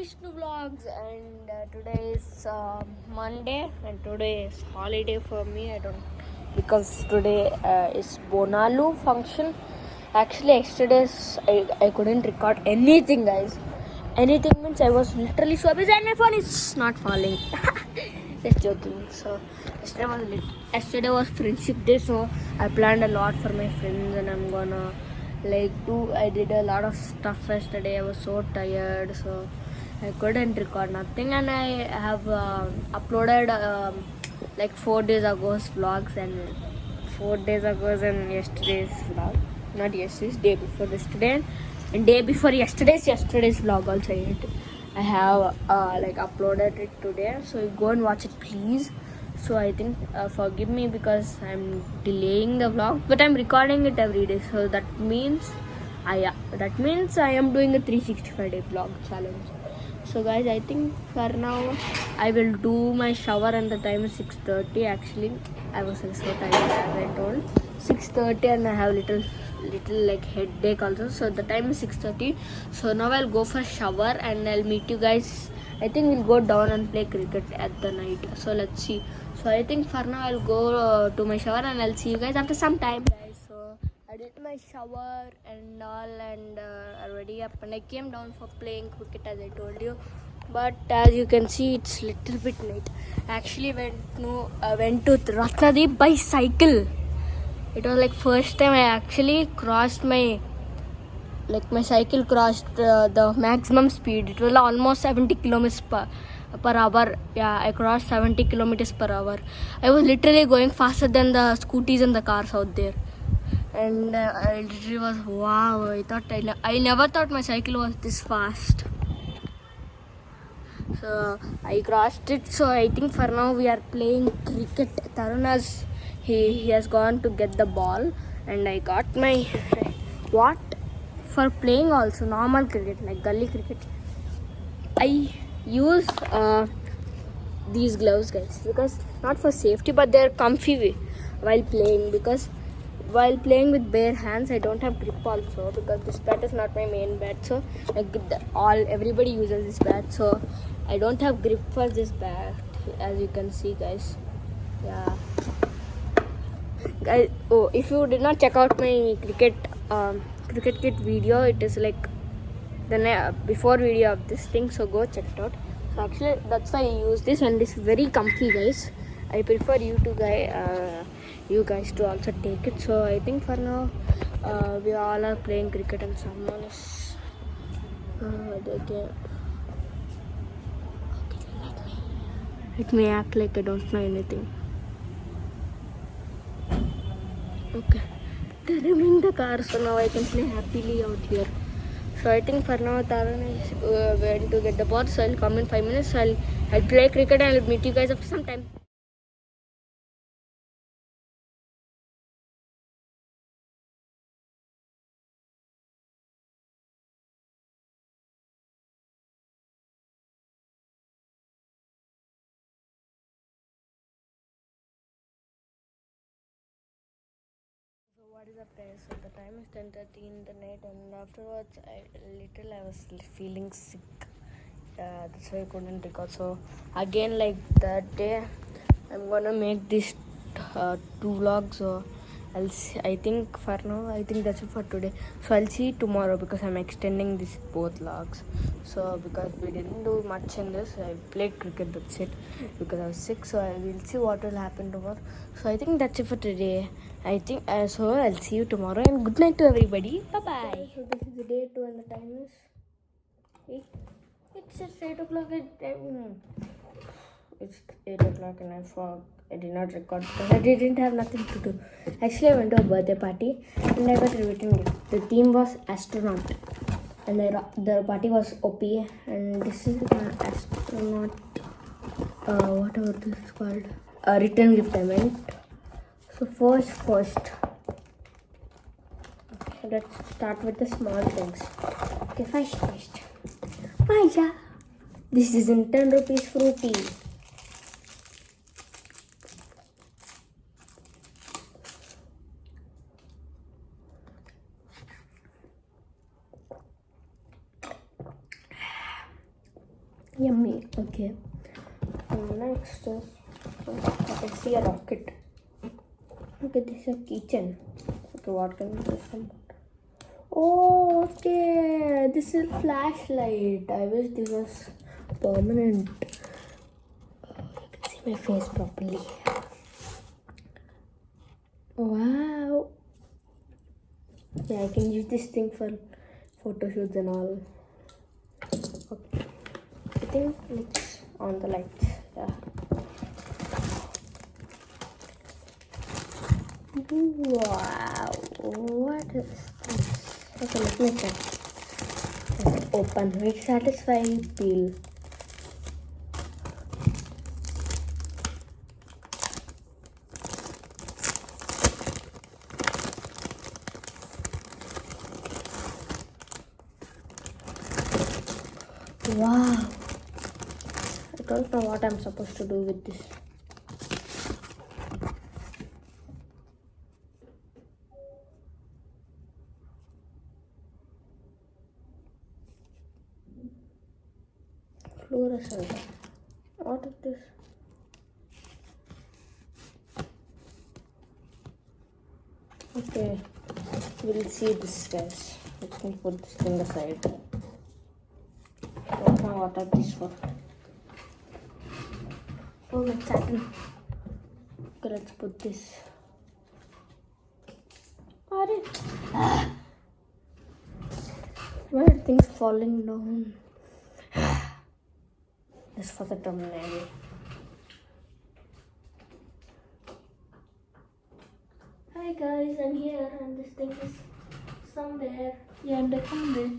Vishnu Vlogs, and today is Monday, and today is holiday for me. I don't because today is Bonalu function. Actually, yesterday's I couldn't record anything, guys. Anything means I was literally so busy, and my phone is not falling. Just joking. So yesterday was friendship day, so I planned a lot for my friends, and I'm gonna I did a lot of stuff yesterday. I was so tired, so I couldn't record nothing, and I have uploaded 4 days ago's vlogs and 4 days ago's and yesterday's vlog. Not yesterday's, day before yesterday, and day before yesterday's vlog also. I have uploaded it today, so go and watch it, please. So I think forgive me because I'm delaying the vlog, but I'm recording it every day. So that means I am doing a 365-day vlog challenge. So guys, I think for now I will do my shower, and the time is 6:30. Actually, I was so tired, as I told. 6:30, and I have little headache also. So the time is 6:30. So now I'll go for shower, and I'll meet you guys. I think we'll go down and play cricket at the night. So let's see. So I think for now I'll go to my shower, and I'll see you guys after some time, guys. So I did my shower and all, and already up, and I came down for playing cricket, as I told you. But as you can see, it's little bit late. I actually went to Ratnadeep by cycle. It was like first time I actually crossed my cycle crossed the maximum speed. It was almost 70 kilometers per hour. Yeah, I crossed 70 kilometers per hour. I was literally going faster than the scooties and the cars out there. And I literally was wow. I never thought my cycle was this fast. So I crossed it. So I think for now we are playing cricket. Taruna's he has gone to get the ball, and I got my what for playing also normal cricket like gully cricket. I use these gloves, guys, because not for safety, but they're comfy while playing, because while playing with bare hands I don't have grip also, because this bat is not my main bat. So everybody uses this bat, so I don't have grip for this bat, as you can see, guys. Yeah, guys. Oh, if you did not check out my cricket kit video, it is like the before video of this thing, so go check it out. So actually that's why I use this, and this is very comfy, guys. I prefer you guys to also take it. So I think for now we all are playing cricket, and someone is let me act like I don't know anything. Okay, they're removing the car, so now I can play happily out here. So I think for now Taran is going to get the ball, so I'll come in 5 minutes. So I'll play cricket, and I'll meet you guys after some time. So what is up, guys? So the time is 10:30 in the night, and afterwards I was feeling sick. That's why I couldn't record. So again, like that day, I'm gonna make these 2 vlogs. So I think for now, I think that's it for today. So I'll see you tomorrow, because I'm extending this both vlogs. So because we didn't do much in this, I played cricket. That's it. Because I was sick. So I will see what will happen tomorrow. So I think that's it for today. I think so. I'll see you tomorrow, and good night to everybody. Bye bye. So this is the day 2, and the time is 8. It's just 8 o'clock. It's 8 o'clock, and I did not record because I didn't have nothing to do. Actually, I went to a birthday party, and I got a written gift. The theme was astronaut, and the party was OP, and this is an astronaut. Whatever this is called. A written gift, I meant. So first. Okay, let's start with the small things. Okay, first. Maja. This is in 10 rupees fruity. Yummy. Okay. Next is I can see a rocket. Okay, this is a kitchen. Okay, what can we do from? Oh, okay. This is flashlight. I wish this was permanent. You can see my face properly. Wow. Yeah, I can use this thing for photo shoots and all. Okay. I think let's on the lights. Yeah. Wow. What is this? Okay, let me check. Let's open. Very satisfying feel. Wow. I don't know what I'm supposed to do with this. Fluorescent. What is this? Okay. We'll see this, guys. Let me put this thing aside. Don't know what are these for. Oh, it's satin. Okay, let's put this. Why are things falling down? This for the thumbnail. Hi guys, I'm here and this thing is somewhere. Yeah, and I found it.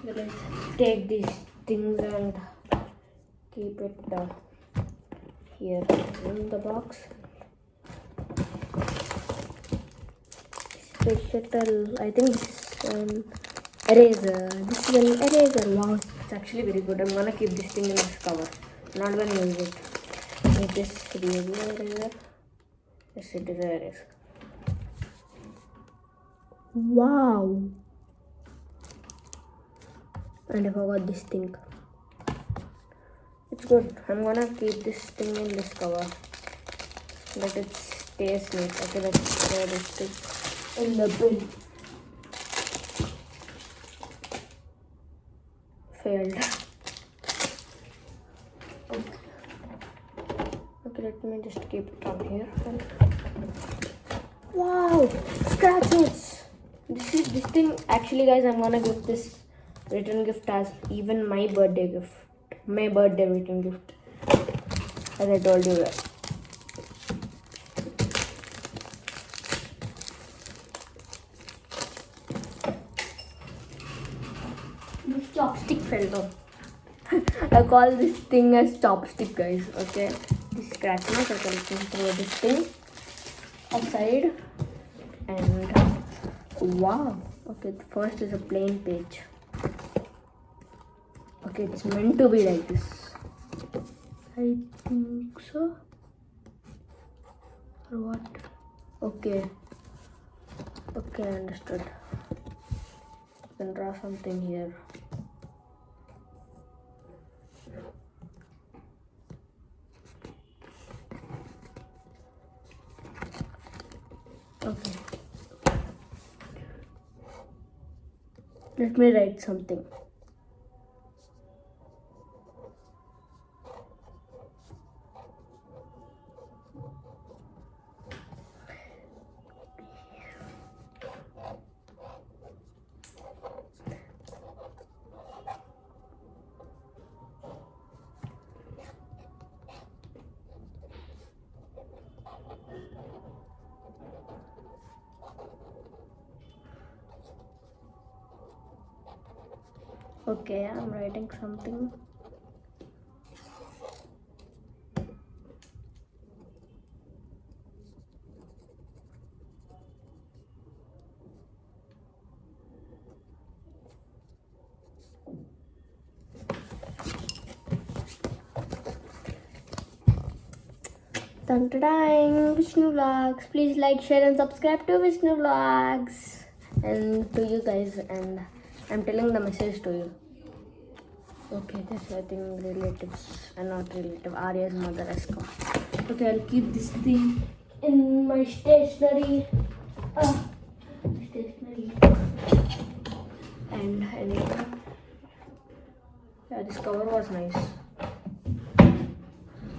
Let's take these things and keep it here in the box. Special, I think this is an eraser. This is an eraser. Wow, it's actually very good. I'm gonna keep this thing in this cover. Not gonna use it. Is this really an eraser? Yes, it is an eraser. Wow. And I forgot this thing. It's good. I'm gonna keep this thing in this cover. Let it stays neat. Okay, let's throw this thing in the bin. Failed. Okay, let me just keep it on here. Wow, scratches. This thing. Actually, guys, I'm gonna give this return gift as even my birthday gift. My birthday return gift. As I told you guys. This chopstick fell down. I call this thing as chopstick, guys. Okay. This scratch mark. I can throw this thing outside. And wow. Okay, the first is a plain page. Okay, it's meant to be like this. I think so. Or what? Okay. Okay, understood. You can draw something here. Okay. Let me write something. Okay, I'm writing something. Dun-dun-dang, Vishnu Vlogs. Please like, share and subscribe to Vishnu Vlogs. And to you guys, and I'm telling the message to you. Okay, this I think relatives and not relative. Arya's mother has come. Okay, I'll keep this thing in my stationery. Stationery. And anyway, yeah, this cover was nice.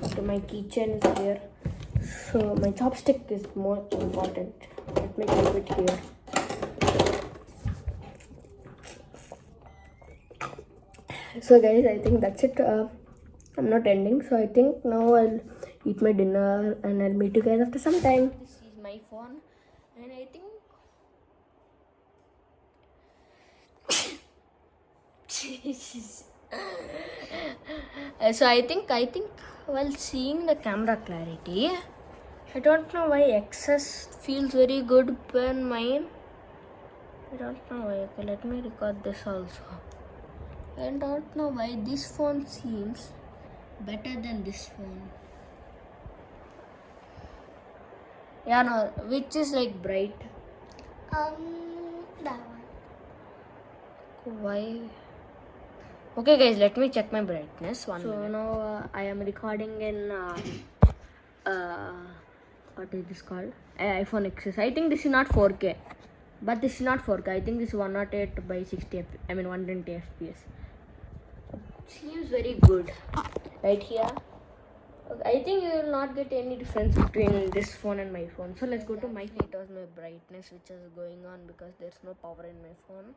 Okay, my keychain is there. So my chopstick is more important. Let me keep it here. So guys, I think that's it. I'm not ending, so I think now I'll eat my dinner and I'll meet you guys after some time. This is my phone, and I think so I think while seeing the camera clarity, I don't know why XS feels very good when mine. I don't know why. Okay, let me record this also. I don't know why this phone seems better than this phone. Yeah, no, which is like bright. That one. Why? Okay, guys, let me check my brightness. One minute. Now I am recording in what is this called? iPhone XS. I think this is not 4K, but this is not 4K. I think this is 108 by 60. I mean 120 FPS. Seems very good right here. Okay, I think you will not get any difference between this phone and my phone. So let's go to my phone. It was my brightness which is going on because there's no power in my phone.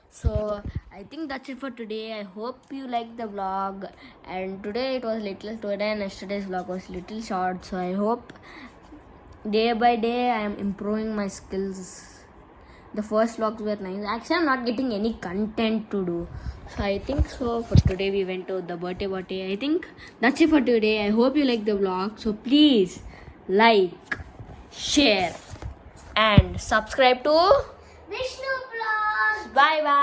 So I think that's it for today. I hope you liked the vlog. And today it was little today and yesterday's vlog was little short. So I hope day by day I am improving my skills. The first vlogs were nice. Actually, I'm not getting any content to do. So I think so for today we went to the birthday. I think that's it for today. I hope you like the vlog. So please like, share and subscribe to Vishnu Vlog. Bye bye.